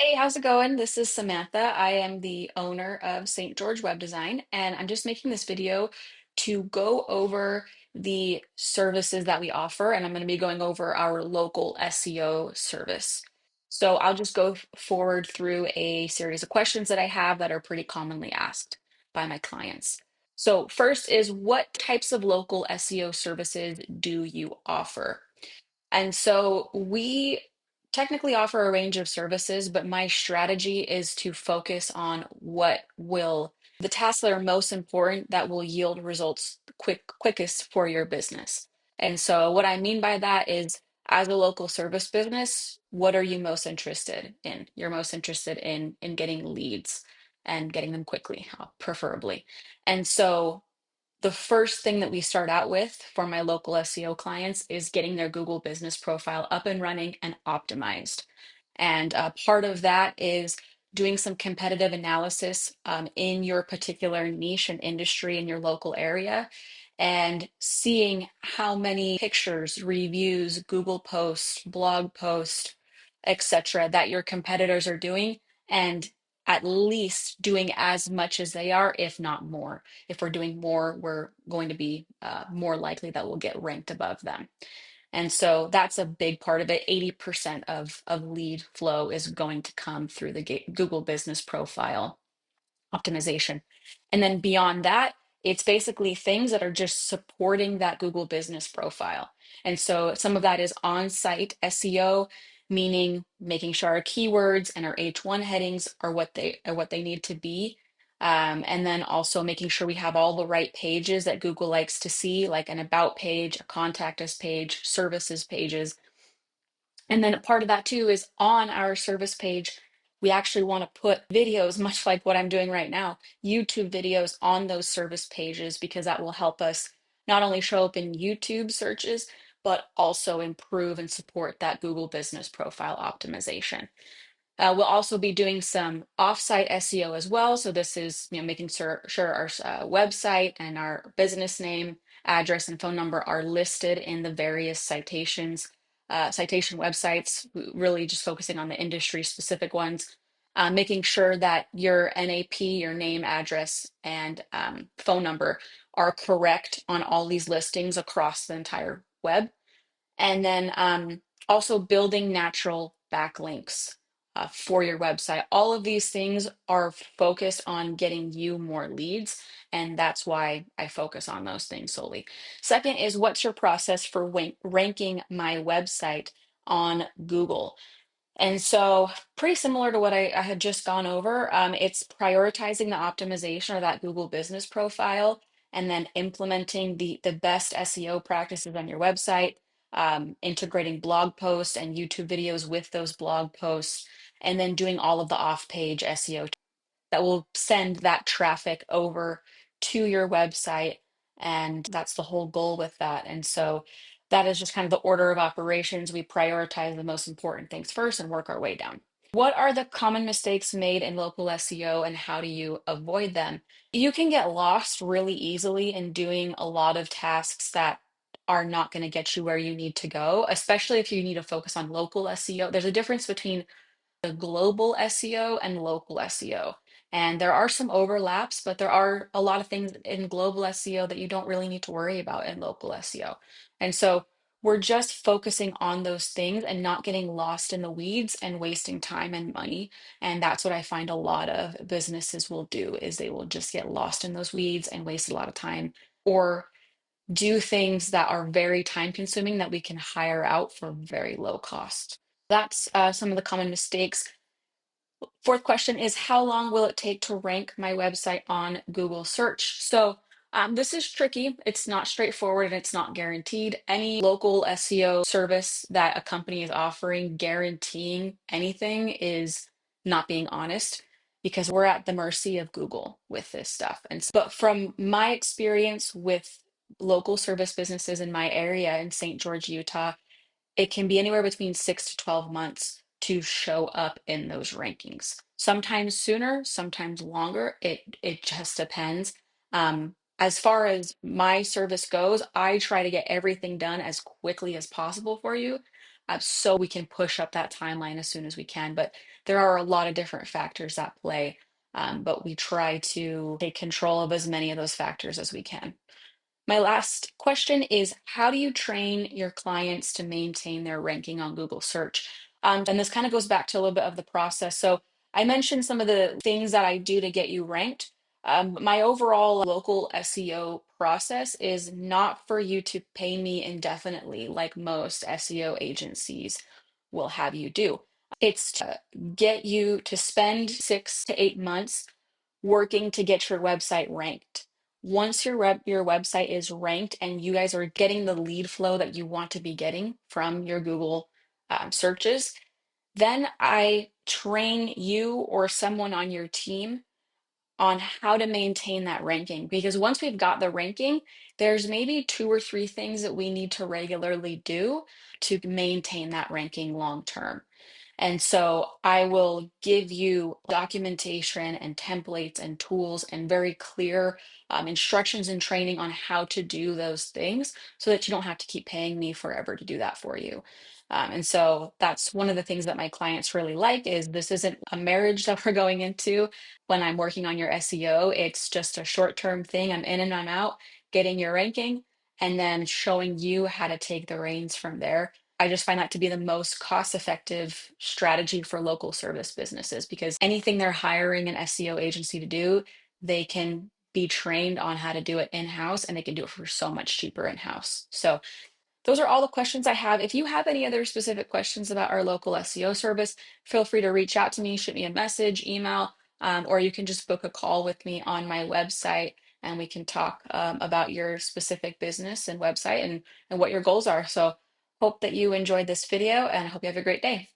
Hey, how's it going? This is Samantha. I am the owner of St. George Web Design, and I'm just making this video to go over the services that we offer, and I'm going to be going over our local SEO service. So I'll just go forward through a series of questions that I have that are pretty commonly asked by my clients. So first is, what types of local SEO services do you offer? And so we technically offer a range of services, but my strategy is to focus on the tasks that are most important that will yield results quickest for your business. And so what I mean by that is, as a local service business, what are you most interested in? You're most interested in getting leads and getting them quickly, preferably. And so the first thing that we start out with for my local SEO clients is getting their Google business profile up and running and optimized. And part of that is doing some competitive analysis in your particular niche and industry in your local area and seeing how many pictures, reviews, Google posts, blog posts, etc., that your competitors are doing, and at least doing as much as they are, if not more. If we're doing more, we're going to be more likely that we'll get ranked above them. And so that's a big part of it. 80% of lead flow is going to come through the Google business profile optimization. And then beyond that, it's basically things that are just supporting that Google business profile. And so some of that is on-site SEO, meaning making sure our keywords and our H1 headings are what they need to be. And then also making sure we have all the right pages that Google likes to see, like an about page, a contact us page, services pages. And then part of that too is, on our service page, we actually want to put videos, much like what I'm doing right now, YouTube videos on those service pages, because that will help us not only show up in YouTube searches, but also improve and support that Google business profile optimization. We'll also be doing some offsite SEO as well. So this is, making sure our website and our business name, address, and phone number are listed in the various citation websites, really just focusing on the industry specific ones, making sure that your NAP, your name, address, and phone number are correct on all these listings across the entire web. And then also building natural backlinks for your website. All of these things are focused on getting you more leads. And that's why I focus on those things solely. Second is, what's your process for ranking my website on Google? And so, pretty similar to what I had just gone over, it's prioritizing the optimization of that Google business profile, and then implementing the best SEO practices on your website, integrating blog posts and YouTube videos with those blog posts, and then doing all of the off-page SEO that will send that traffic over to your website. And that's the whole goal with that. And so that is just kind of the order of operations. We prioritize the most important things first and work our way down. What are the common mistakes made in local SEO, and how do you avoid them? You can get lost really easily in doing a lot of tasks that are not going to get you where you need to go, especially if you need to focus on local SEO. There's a difference between the global SEO and local SEO. And there are some overlaps, but there are a lot of things in global SEO that you don't really need to worry about in local SEO. And so we're just focusing on those things and not getting lost in the weeds and wasting time and money. And that's what I find a lot of businesses will do, is they will just get lost in those weeds and waste a lot of time, or do things that are very time consuming that we can hire out for very low cost. That's some of the common mistakes. Fourth question is, how long will it take to rank my website on Google search? So this is tricky. It's not straightforward and it's not guaranteed. Any local SEO service that a company is offering guaranteeing anything is not being honest, because we're at the mercy of Google with this stuff. But from my experience with local service businesses in my area in St. George, Utah, it can be anywhere between 6 to 12 months to show up in those rankings. Sometimes sooner, sometimes longer. It just depends. As far as my service goes, I try to get everything done as quickly as possible for you, so we can push up that timeline as soon as we can. But There are a lot of different factors at play, but we try to take control of as many of those factors as we can. My last question is, how do you train your clients to maintain their ranking on Google search? And this kind of goes back to a little bit of the process. So I mentioned some of the things that I do to get you ranked. My overall local SEO process is not for you to pay me indefinitely like most SEO agencies will have you do. It's to get you to spend 6 to 8 months working to get your website ranked. Once your website is ranked and you guys are getting the lead flow that you want to be getting from your Google searches, then I train you or someone on your team on how to maintain that ranking. Because once we've got the ranking, there's maybe 2 or 3 things that we need to regularly do to maintain that ranking long term. And so I will give you documentation and templates and tools and very clear instructions and training on how to do those things so that you don't have to keep paying me forever to do that for you. And so that's one of the things that my clients really like is this isn't a marriage that we're going into when I'm working on your SEO. It's just a short-term thing. I'm in and I'm out, getting your ranking, and then showing you how to take the reins from there. I just find that to be the most cost-effective strategy for local service businesses because anything they're hiring an SEO agency to do, they can be trained on how to do it in-house and they can do it for so much cheaper in-house. So those are all the questions I have. If you have any other specific questions about our local SEO service, feel free to reach out to me, shoot me a message, email, or you can just book a call with me on my website and we can talk about your specific business and website and what your goals are. So hope that you enjoyed this video and I hope you have a great day.